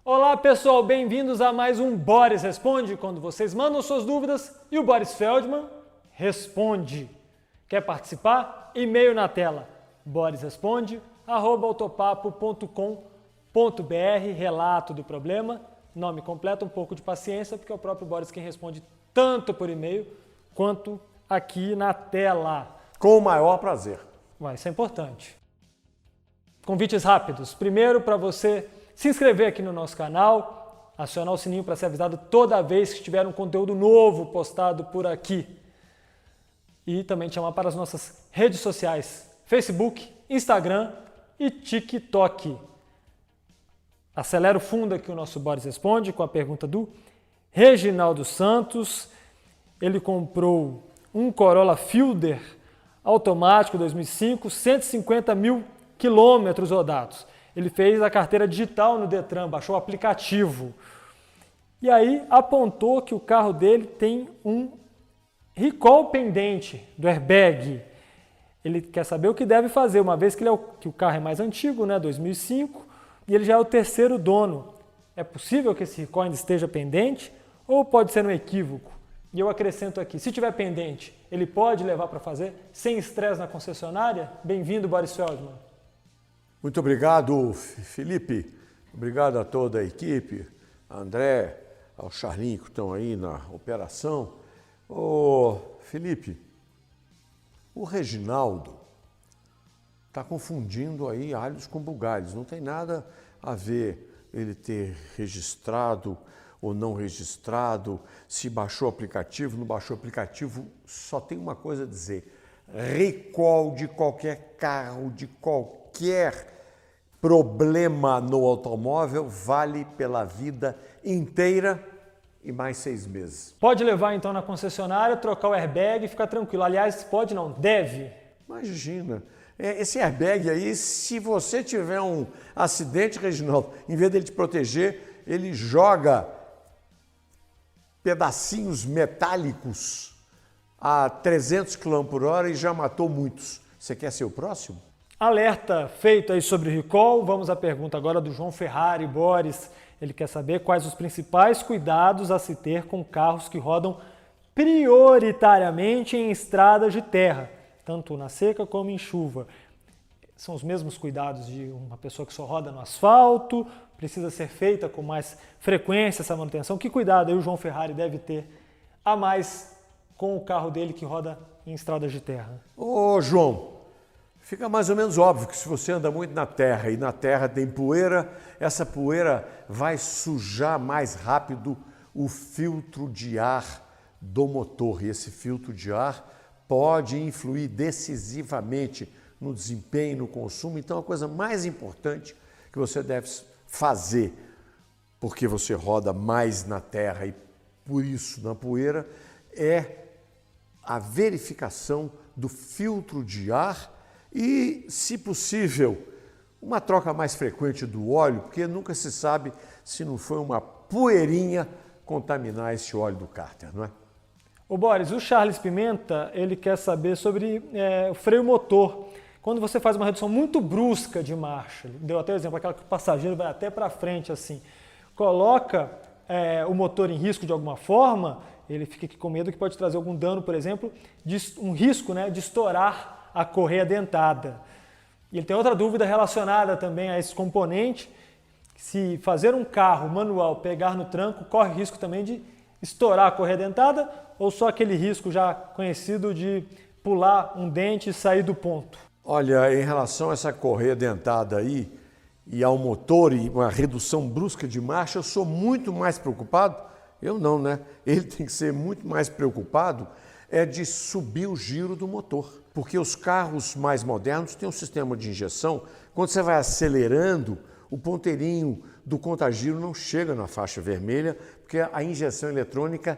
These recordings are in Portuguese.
Olá pessoal, bem-vindos a mais um Boris Responde, quando vocês mandam suas dúvidas e o Boris Feldman responde. Quer participar? E-mail na tela, borisresponde@autopapo.com.br, relato do problema, nome completo, um pouco de paciência, porque é o próprio Boris quem responde tanto por e-mail quanto aqui na tela. Com o maior prazer. Isso é importante. Convites rápidos. Primeiro, para você se inscrever aqui no nosso canal, acionar o sininho para ser avisado toda vez que tiver um conteúdo novo postado por aqui. E também te chamar para as nossas redes sociais, Facebook, Instagram e TikTok. Acelera o fundo aqui o nosso Boris Responde com a pergunta do Reginaldo Santos. Ele comprou um Corolla Fielder automático 2005, 150 mil quilômetros rodados. Ele fez a carteira digital no Detran, baixou o aplicativo. E aí apontou que o carro dele tem um recall pendente do airbag. Ele quer saber o que deve fazer, uma vez que o carro é mais antigo, 2005, e ele já é o terceiro dono. É possível que esse recall ainda esteja pendente ou pode ser um equívoco? E eu acrescento aqui, se tiver pendente, ele pode levar para fazer sem estresse na concessionária? Bem-vindo, Boris Feldman. Muito obrigado, Felipe. Obrigado a toda a equipe, a André, ao Charlinho que estão aí na operação. Ô, Felipe, o Reginaldo está confundindo aí alhos com bugalhos. Não tem nada a ver ele ter registrado ou não registrado, se baixou o aplicativo, não baixou o aplicativo, só tem uma coisa a dizer: recall de qualquer carro, de qualquer problema no automóvel, vale pela vida inteira e mais 6 meses. Pode levar então na concessionária, trocar o airbag e ficar tranquilo. Aliás, pode não, deve. Imagina, esse airbag aí, se você tiver um acidente, Reginaldo, em vez dele te proteger, ele joga pedacinhos metálicos a 300 km por hora e já matou muitos. Você quer ser o próximo? Alerta feito aí sobre o recall. Vamos à pergunta agora do João Ferrari Boris. Ele quer saber quais os principais cuidados a se ter com carros que rodam prioritariamente em estradas de terra, tanto na seca como em chuva. São os mesmos cuidados de uma pessoa que só roda no asfalto? Precisa ser feita com mais frequência essa manutenção? Que cuidado aí o João Ferrari deve ter a mais com o carro dele que roda em estradas de terra? Ô, João, fica mais ou menos óbvio que se você anda muito na terra e na terra tem poeira, essa poeira vai sujar mais rápido o filtro de ar do motor. E esse filtro de ar pode influir decisivamente no desempenho, no consumo. Então, a coisa mais importante que você deve fazer, porque você roda mais na terra e por isso na poeira, é a verificação do filtro de ar e, se possível, uma troca mais frequente do óleo, porque nunca se sabe se não foi uma poeirinha contaminar esse óleo do cárter, não é? Ô Boris, o Charles Pimenta, ele quer saber sobre o freio motor. Quando você faz uma redução muito brusca de marcha, ele deu até o exemplo, aquela que o passageiro vai até para frente assim, coloca o motor em risco de alguma forma, ele fica aqui com medo que pode trazer algum dano, por exemplo, um risco de estourar a correia dentada. E ele tem outra dúvida relacionada também a esse componente: se fazer um carro manual pegar no tranco, corre risco também de estourar a correia dentada ou só aquele risco já conhecido de pular um dente e sair do ponto? Olha, em relação a essa correia dentada aí e ao motor e uma redução brusca de marcha, eu sou muito mais preocupado, eu não, né? Ele tem que ser muito mais preocupado de subir o giro do motor. Porque os carros mais modernos têm um sistema de injeção, quando você vai acelerando, o ponteirinho do contagiro não chega na faixa vermelha, porque a injeção eletrônica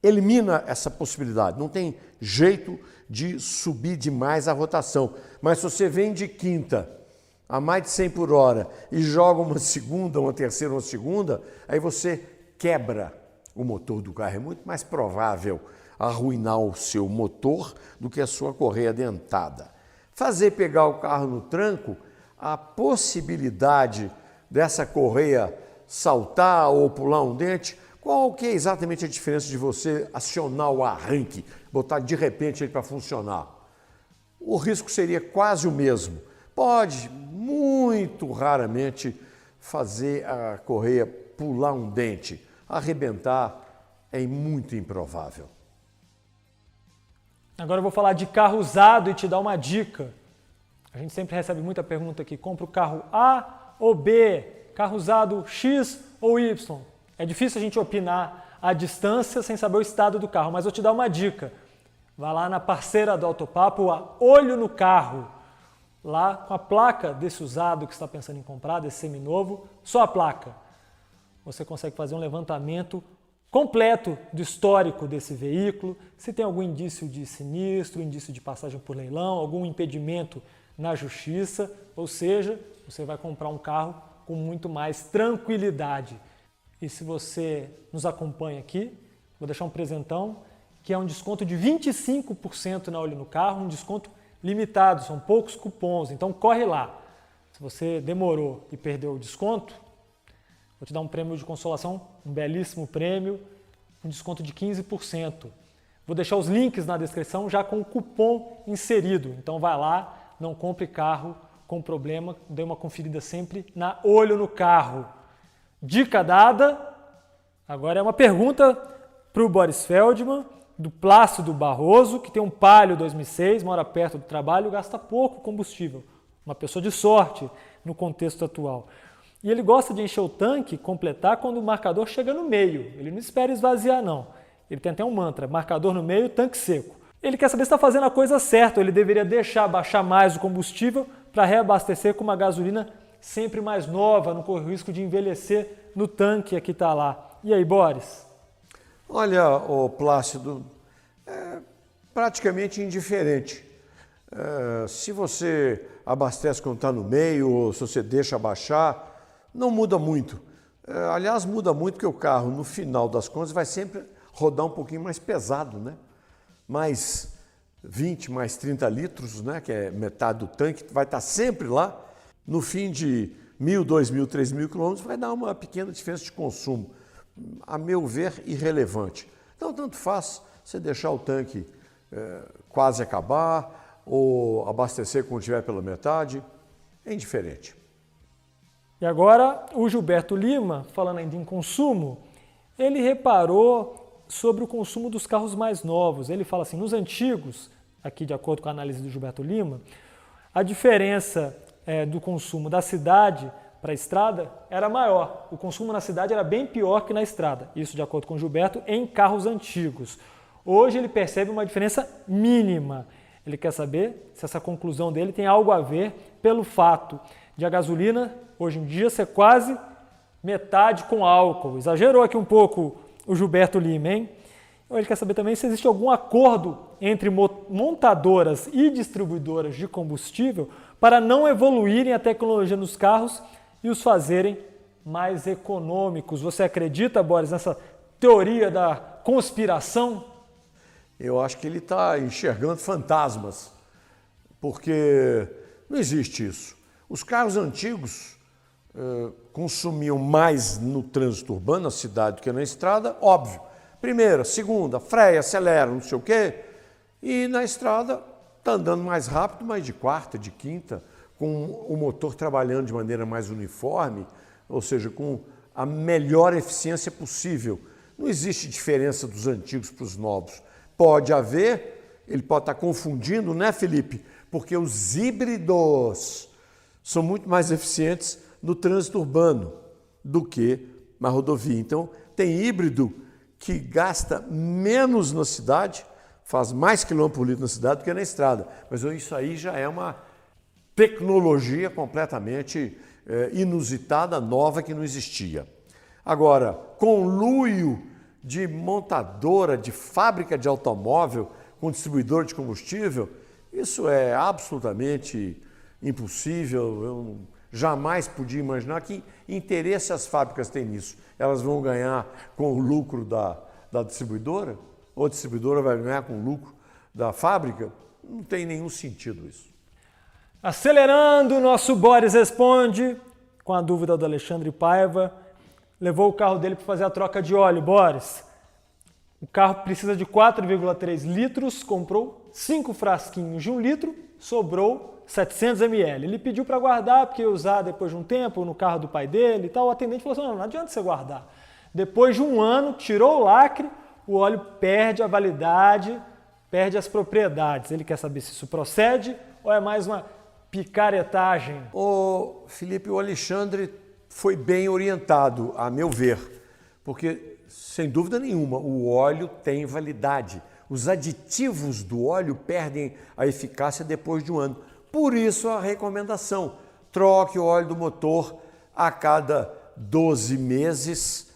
elimina essa possibilidade. Não tem jeito de subir demais a rotação. Mas se você vem de quinta a mais de 100 por hora e joga uma segunda, uma terceira, uma segunda, aí você quebra o motor do carro. É muito mais provável arruinar o seu motor do que a sua correia dentada. Fazer pegar o carro no tranco, a possibilidade dessa correia saltar ou pular um dente. Qual que é exatamente a diferença de você acionar o arranque, botar de repente ele para funcionar? O risco seria quase o mesmo. Pode, muito raramente, fazer a correia pular um dente. Arrebentar é muito improvável. Agora eu vou falar de carro usado e te dar uma dica. A gente sempre recebe muita pergunta aqui, compra o carro A ou B? Carro usado X ou Y? É difícil a gente opinar à distância sem saber o estado do carro, mas eu te dar uma dica. Vá lá na parceira do Autopapo, a Olho no Carro. Lá com a placa desse usado que você está pensando em comprar, desse seminovo, só a placa. Você consegue fazer um levantamento completo do histórico desse veículo, se tem algum indício de sinistro, indício de passagem por leilão, algum impedimento na justiça, ou seja, você vai comprar um carro com muito mais tranquilidade. E se você nos acompanha aqui, vou deixar um presentão, que é um desconto de 25% na Olho no Carro, um desconto limitado, são poucos cupons, então corre lá. Se você demorou e perdeu o desconto, vou te dar um prêmio de consolação, um belíssimo prêmio, um desconto de 15%. Vou deixar os links na descrição já com o cupom inserido, então vai lá, não compre carro com problema, dê uma conferida sempre na Olho no Carro. Dica dada, agora é uma pergunta para o Boris Feldman, do Plácido Barroso, que tem um Palio 2006, mora perto do trabalho, gasta pouco combustível. Uma pessoa de sorte no contexto atual. E ele gosta de encher o tanque, completar quando o marcador chega no meio. Ele não espera esvaziar, não. Ele tem até um mantra, marcador no meio, tanque seco. Ele quer saber se está fazendo a coisa certa, ou ele deveria deixar baixar mais o combustível para reabastecer com uma gasolina sempre mais nova, não corre o risco de envelhecer no tanque que está lá. E aí, Boris? Olha, o Plácido, é praticamente indiferente. Se você abastece quando está no meio, ou se você deixa baixar, não muda muito. Aliás, muda muito porque o carro, no final das contas, vai sempre rodar um pouquinho mais pesado, né? Mais 20, mais 30 litros, né? Que é metade do tanque, vai estar sempre lá. No fim de 1.000, 2.000, 3.000 quilômetros, vai dar uma pequena diferença de consumo. A meu ver, irrelevante. Então, tanto faz você deixar o tanque quase acabar ou abastecer quando estiver pela metade, é indiferente. E agora, o Gilberto Lima, falando ainda em consumo, ele reparou sobre o consumo dos carros mais novos. Ele fala assim, nos antigos, aqui de acordo com a análise do Gilberto Lima, a diferença do consumo da cidade para a estrada era maior. O consumo na cidade era bem pior que na estrada. Isso de acordo com o Gilberto, em carros antigos. Hoje ele percebe uma diferença mínima. Ele quer saber se essa conclusão dele tem algo a ver pelo fato de a gasolina, hoje em dia, ser quase metade com álcool. Exagerou aqui um pouco o Gilberto Lima, hein? Ele quer saber também se existe algum acordo entre montadoras e distribuidoras de combustível para não evoluírem a tecnologia nos carros e os fazerem mais econômicos. Você acredita, Boris, nessa teoria da conspiração? Eu acho que ele está enxergando fantasmas, porque não existe isso. Os carros antigos consumiam mais no trânsito urbano, na cidade, do que na estrada, óbvio. Primeira, segunda, freia, acelera, não sei o quê. E na estrada está andando mais rápido, mas de quarta, de quinta, com o motor trabalhando de maneira mais uniforme, ou seja, com a melhor eficiência possível. Não existe diferença dos antigos para os novos. Pode haver, ele pode estar confundindo, né, Felipe? Porque os híbridos são muito mais eficientes no trânsito urbano do que na rodovia. Então, tem híbrido que gasta menos na cidade, faz mais quilômetro por litro na cidade do que na estrada. Mas isso aí já é uma tecnologia completamente inusitada, nova, que não existia. Agora, conluio de montadora, de fábrica de automóvel com distribuidor de combustível, isso é absolutamente impossível. Eu jamais podia imaginar que interesse as fábricas têm nisso. Elas vão ganhar com o lucro da distribuidora? Ou a distribuidora vai ganhar com o lucro da fábrica? Não tem nenhum sentido isso. Acelerando, o nosso Boris Responde, com a dúvida do Alexandre Paiva. levou o carro dele para fazer a troca de óleo. Boris, o carro precisa de 4,3 litros, comprou 5 frasquinhos de 1 litro, sobrou 700 ml. Ele pediu para guardar, porque ia usar depois de um tempo no carro do pai dele e tal. O atendente falou assim, não adianta você guardar. Depois de um ano, tirou o lacre, o óleo perde a validade, perde as propriedades. Ele quer saber se isso procede ou é mais uma picaretagem. Ô, Felipe, o Alexandre foi bem orientado, a meu ver, porque, sem dúvida nenhuma, o óleo tem validade. Os aditivos do óleo perdem a eficácia depois de um ano. Por isso a recomendação, troque o óleo do motor a cada 12 meses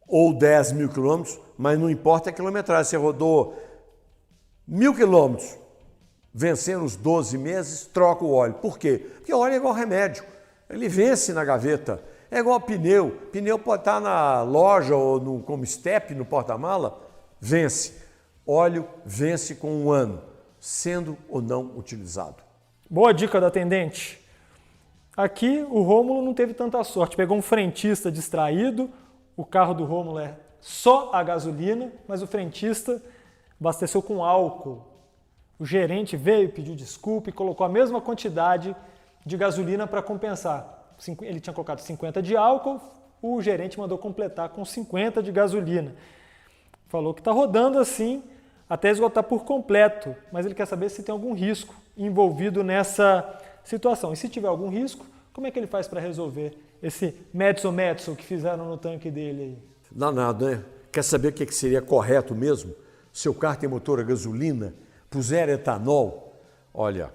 ou 10 mil quilômetros, mas não importa a quilometragem, você rodou 1.000 quilômetros, vencendo os 12 meses, troca o óleo. Por quê? Porque o óleo é igual remédio, ele vence na gaveta, é igual pneu. Pneu pode estar na loja ou como step no porta-mala, vence. Óleo vence com um ano, sendo ou não utilizado. Boa dica do atendente. Aqui o Rômulo não teve tanta sorte, pegou um frentista distraído, o carro do Rômulo é só a gasolina, mas o frentista abasteceu com álcool. O gerente veio, pediu desculpa e colocou a mesma quantidade de gasolina para compensar. Ele tinha colocado 50 de álcool, o gerente mandou completar com 50 de gasolina. Falou que está rodando assim até esgotar por completo, mas ele quer saber se tem algum risco envolvido nessa situação. E se tiver algum risco, como é que ele faz para resolver esse mezzo-mezzo que fizeram no tanque dele aí? Danado, né? Quer saber o que seria correto mesmo? Seu carro tem motor a gasolina, puser etanol, olha,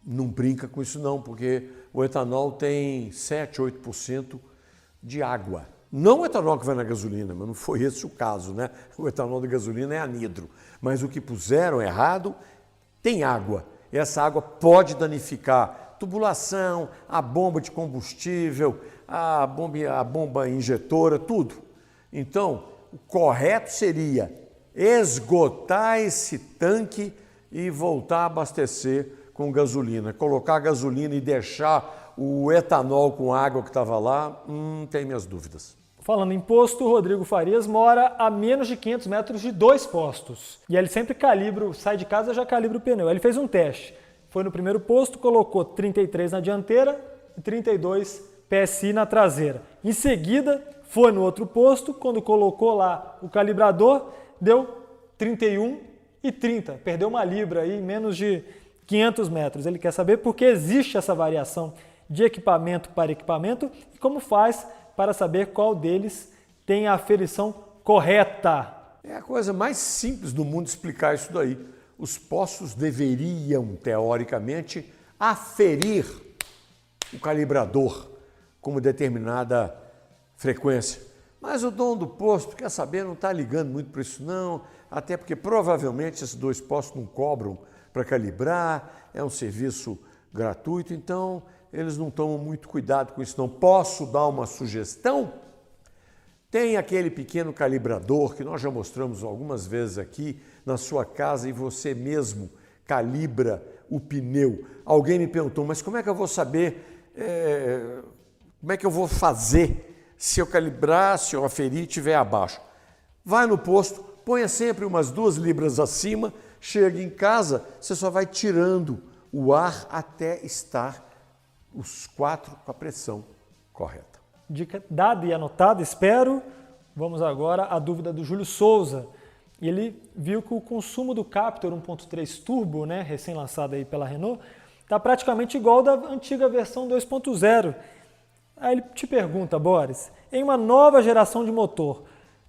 não brinca com isso não, porque o etanol tem 7, 8% de água. Não o etanol que vai na gasolina, mas não foi esse o caso, né? O etanol da gasolina é anidro, mas o que puseram errado tem água. Essa água pode danificar tubulação, a bomba de combustível, a bomba injetora, tudo. Então, o correto seria esgotar esse tanque e voltar a abastecer com gasolina. Colocar gasolina e deixar o etanol com a água que estava lá, tem minhas dúvidas. Falando em posto, o Rodrigo Farias mora a menos de 500 metros de 2 postos. E ele sempre sai de casa já calibra o pneu. Ele fez um teste. Foi no primeiro posto, colocou 33 na dianteira e 32 PSI na traseira. Em seguida, foi no outro posto, quando colocou lá o calibrador, deu 31 e 30. Perdeu uma libra aí em menos de 500 metros. Ele quer saber por que existe essa variação de equipamento para equipamento e como faz para saber qual deles tem a aferição correta. É a coisa mais simples do mundo explicar isso daí. Os postos deveriam, teoricamente, aferir o calibrador com uma determinada frequência. Mas o dono do posto, quer saber, não está ligando muito para isso não, até porque provavelmente esses 2 postos não cobram para calibrar, é um serviço gratuito, então eles não tomam muito cuidado com isso não. Posso dar uma sugestão? Tem aquele pequeno calibrador que nós já mostramos algumas vezes aqui na sua casa e você mesmo calibra o pneu. Alguém me perguntou, mas como é que eu vou saber, como é que eu vou fazer se eu calibrar, se eu aferir e estiver abaixo? Vai no posto, ponha sempre umas 2 libras acima, chega em casa, você só vai tirando o ar até estar os 4 com a pressão correta. Dica dada e anotada, espero. Vamos agora à dúvida do Júlio Souza. Ele viu que o consumo do Captur 1.3 Turbo, né, recém-lançado aí pela Renault, está praticamente igual ao da antiga versão 2.0. Aí ele te pergunta, Boris, em uma nova geração de motor,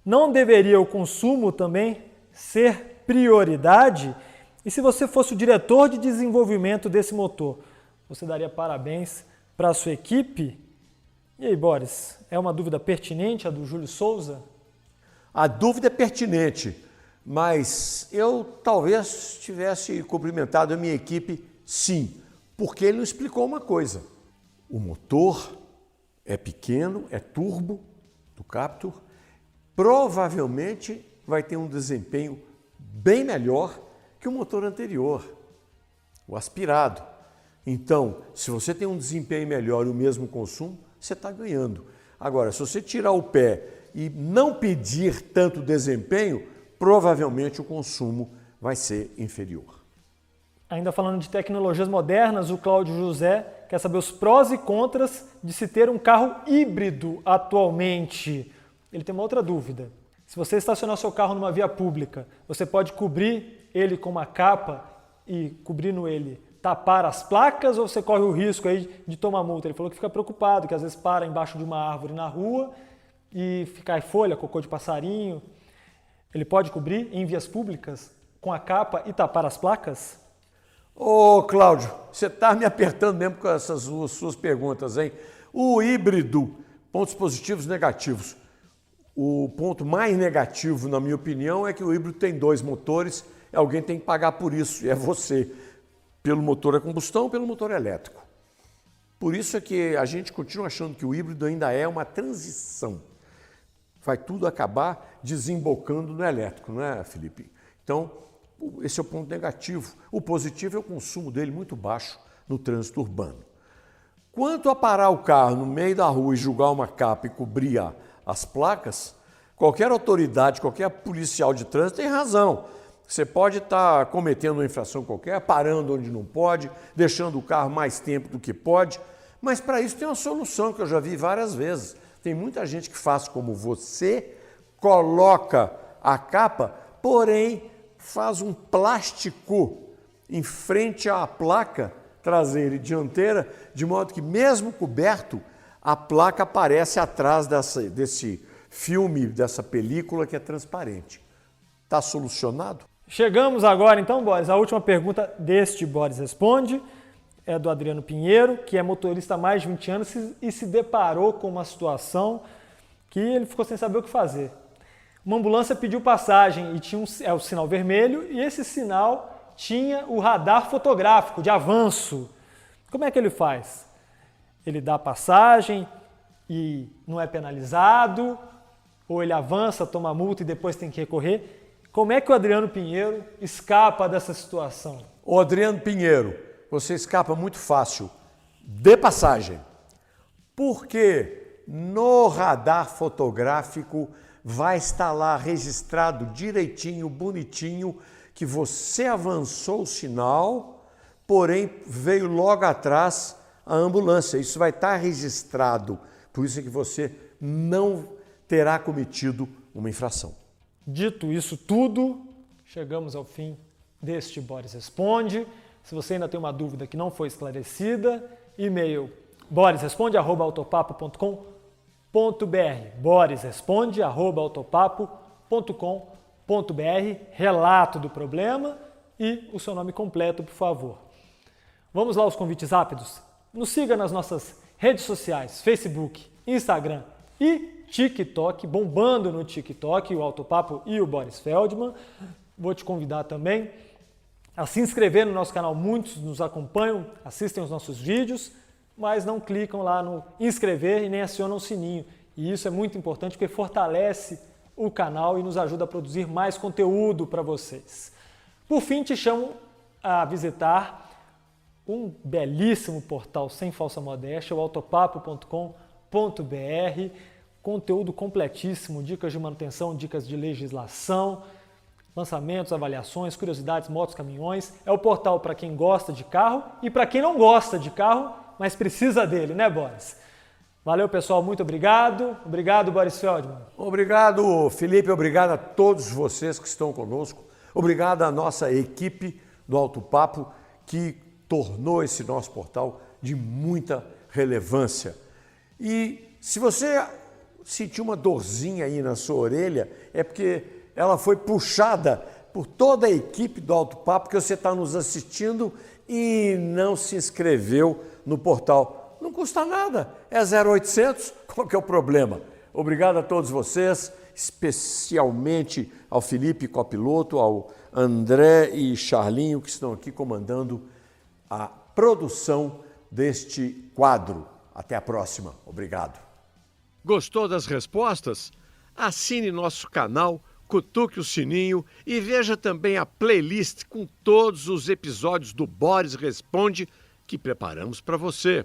não deveria o consumo também ser prioridade? E se você fosse o diretor de desenvolvimento desse motor, você daria parabéns para a sua equipe? E aí, Boris, é uma dúvida pertinente a do Júlio Souza? A dúvida é pertinente, mas eu talvez tivesse cumprimentado a minha equipe sim, porque ele não explicou uma coisa. O motor é pequeno, é turbo do Captur, provavelmente vai ter um desempenho bem melhor que o motor anterior, o aspirado. Então, se você tem um desempenho melhor e o mesmo consumo, você está ganhando. Agora, se você tirar o pé e não pedir tanto desempenho, provavelmente o consumo vai ser inferior. Ainda falando de tecnologias modernas, o Cláudio José quer saber os prós e contras de se ter um carro híbrido atualmente. Ele tem uma outra dúvida. Se você estacionar seu carro numa via pública, você pode cobrir ele com uma capa e, cobrindo ele, tapar as placas, ou você corre o risco aí de tomar multa? Ele falou que fica preocupado, que às vezes para embaixo de uma árvore na rua e fica folha, cocô de passarinho. Ele pode cobrir em vias públicas com a capa e tapar as placas? Ô, Cláudio, você está me apertando mesmo com essas suas perguntas, hein? O híbrido, pontos positivos e negativos. O ponto mais negativo, na minha opinião, é que o híbrido tem 2 motores e alguém tem que pagar por isso, e é você, pelo motor a combustão, pelo motor elétrico. Por isso é que a gente continua achando que o híbrido ainda é uma transição. Vai tudo acabar desembocando no elétrico, não é, Felipe? Então, esse é o ponto negativo. O positivo é o consumo dele muito baixo no trânsito urbano. Quanto a parar o carro no meio da rua e jogar uma capa e cobrir as placas, qualquer autoridade, qualquer policial de trânsito tem razão. Você pode estar cometendo uma infração qualquer, parando onde não pode, deixando o carro mais tempo do que pode, mas para isso tem uma solução que eu já vi várias vezes. Tem muita gente que faz como você, coloca a capa, porém faz um plástico em frente à placa traseira e dianteira, de modo que mesmo coberto, a placa aparece atrás desse filme, dessa película que é transparente. Está solucionado? Chegamos agora então, Boris, a última pergunta deste Boris Responde é do Adriano Pinheiro, que é motorista há mais de 20 anos e se deparou com uma situação que ele ficou sem saber o que fazer. Uma ambulância pediu passagem e tinha o sinal vermelho e esse sinal tinha o radar fotográfico de avanço. Como é que ele faz? Ele dá passagem e não é penalizado? Ou ele avança, toma multa e depois tem que recorrer? Como é que o Adriano Pinheiro escapa dessa situação? Ô Adriano Pinheiro, você escapa muito fácil. Dê passagem. Porque no radar fotográfico vai estar lá registrado direitinho, bonitinho, que você avançou o sinal, porém veio logo atrás a ambulância. Isso vai estar registrado. Por isso é que você não terá cometido uma infração. Dito isso tudo, chegamos ao fim deste Boris Responde. Se você ainda tem uma dúvida que não foi esclarecida, e-mail borisresponde@autopapo.com.br borisresponde@autopapo.com.br, relato do problema e o seu nome completo, por favor. Vamos lá aos convites rápidos? Nos siga nas nossas redes sociais, Facebook, Instagram e TikTok, bombando no TikTok, o Autopapo e o Boris Feldman. Vou te convidar também a se inscrever no nosso canal. Muitos nos acompanham, assistem os nossos vídeos, mas não clicam lá no inscrever e nem acionam o sininho. E isso é muito importante porque fortalece o canal e nos ajuda a produzir mais conteúdo para vocês. Por fim, te chamo a visitar um belíssimo portal sem falsa modéstia, o autopapo.com.br, conteúdo completíssimo, dicas de manutenção, dicas de legislação, lançamentos, avaliações, curiosidades, motos, caminhões. É o portal para quem gosta de carro e para quem não gosta de carro, mas precisa dele, né, Boris? Valeu, pessoal, muito obrigado. Obrigado, Boris Feldman. Obrigado, Felipe, obrigado a todos vocês que estão conosco. Obrigado à nossa equipe do Autopapo, que tornou esse nosso portal de muita relevância. E se você sentiu uma dorzinha aí na sua orelha, é porque ela foi puxada por toda a equipe do Autopapo, que você está nos assistindo e não se inscreveu no portal. Não custa nada, é 0800, qual que é o problema? Obrigado a todos vocês, especialmente ao Felipe, copiloto, ao André e Charlinho, que estão aqui comandando a produção deste quadro. Até a próxima. Obrigado. Gostou das respostas? Assine nosso canal, cutuque o sininho e veja também a playlist com todos os episódios do Boris Responde que preparamos para você.